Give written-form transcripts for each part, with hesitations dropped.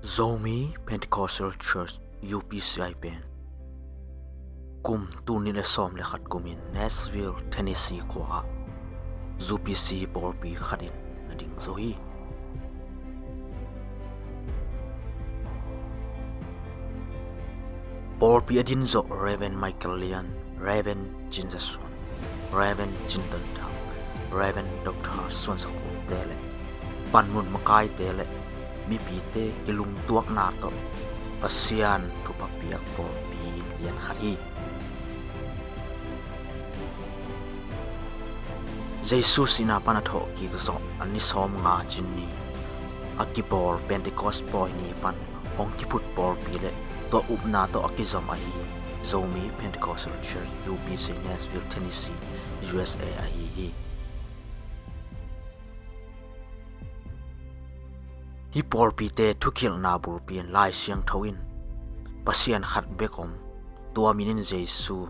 Zomi Pentecostal Church UPCI pen kum tunin le som le khat kumin Nashville Tennessee kwa ZPC porpi khatin ading zohi porpi adin zo Reverend Michael Lian, Reverend Jinjason, Reverend Jinton Tang, Reverend Dr. Swansako tele panmun makai tele mi pite kilung tuak na to pasian tupapiak porpi lian khari Jesus ina panatho ki zo ani som nga chinni akipor Pentecost boy ni pan ong kiput porpi le to upna to akizom ahi Zomi Pentecostal Church UPC Nashville Tennessee USA ahi hi porpi te thukil na burpian lai siang thawin pasian khat bekom tua minin Jesu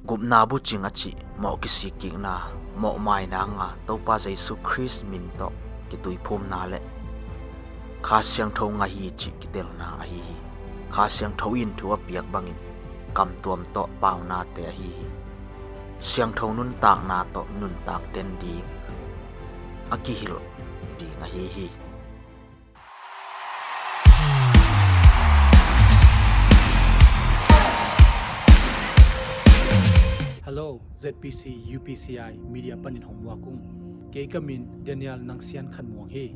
gupna bu chingachi mo kisi kingna mo mai na nga topa Jesu Christ min to kitui phum na le kha siang tho nga hi chi kitel na hi kha siang thawin thuwa piak bangin kam tuam to paw na te hi siang tho nun tak na to nun tak ten di akihil di nga hi Hello, ZPC UPCI Media Panin Hongwakung. Kay kamin Daniel Nangsian Khanmuang he.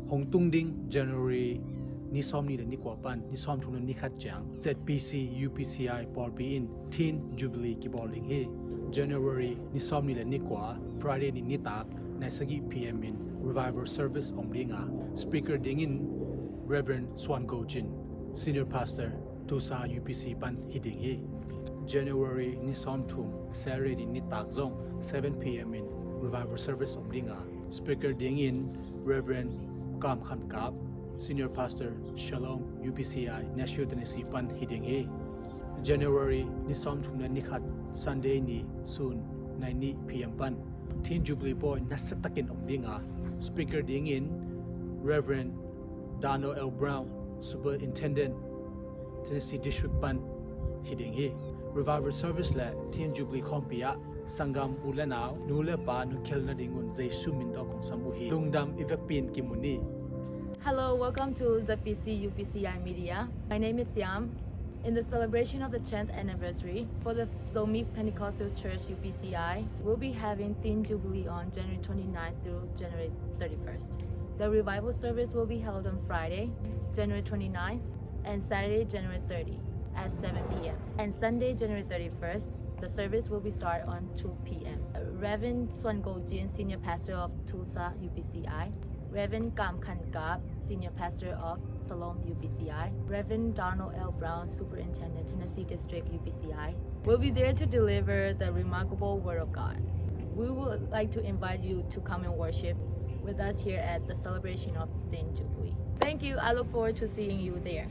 Hong Tung Ding January ni som ni ni kwapan ni som thung ni khat chang ZPC UPCI Porpi in Teen Jubilee ki bowling he. January ni som ni ni kwa Friday ni tak naisagi PM in Revival Service omlinga. Speaker ding in Reverend Swan Gojin, Senior Pastor Tusa UPC Pan Hiding he. January ni som thum Saturday ni tak zong 7 PM in Revival Service omlinga. Speaker ding in Reverend Kam Khan Kap, Senior Pastor Shalom UPCI Nashville Tennessee Pan Hiding he. January ni som thum ni khat Sunday ni soon 9 PM pan Teen Jubilee boy nasatakin omlinga. Speaker ding in Reverend Dano L. Brown, Superintendent Tennessee District Pan Hiding he. Revival Service la Teen Jubilee Kompia Sangam Ulanao Nule pa nukel na dingun Jesu mindo kung samuhi lungdam ivekpin kimuni. Hello, welcome to ZPC UPCI Media. My name is Siam. In the celebration of the 10th anniversary for the Zomi Pentecostal Church UPCI, we'll be having Teen Jubilee on January 29th through January 31st. The revival service will be held on Friday, January 29th, and Saturday, January 30th at 7 p.m. And Sunday, January 31st, the service will be start on 2 p.m. Reverend Swan Gojin, Senior Pastor of Tulsa UPCI, Reverend Kam Khan Kap, Senior Pastor of Salom UPCI, Reverend Darnell L. Brown, Superintendent, Tennessee District UPCI, will be there to deliver the remarkable Word of God. We would like to invite you to come and worship with us here at the celebration of Teen Jubilee. Thank you. I look forward to seeing you there.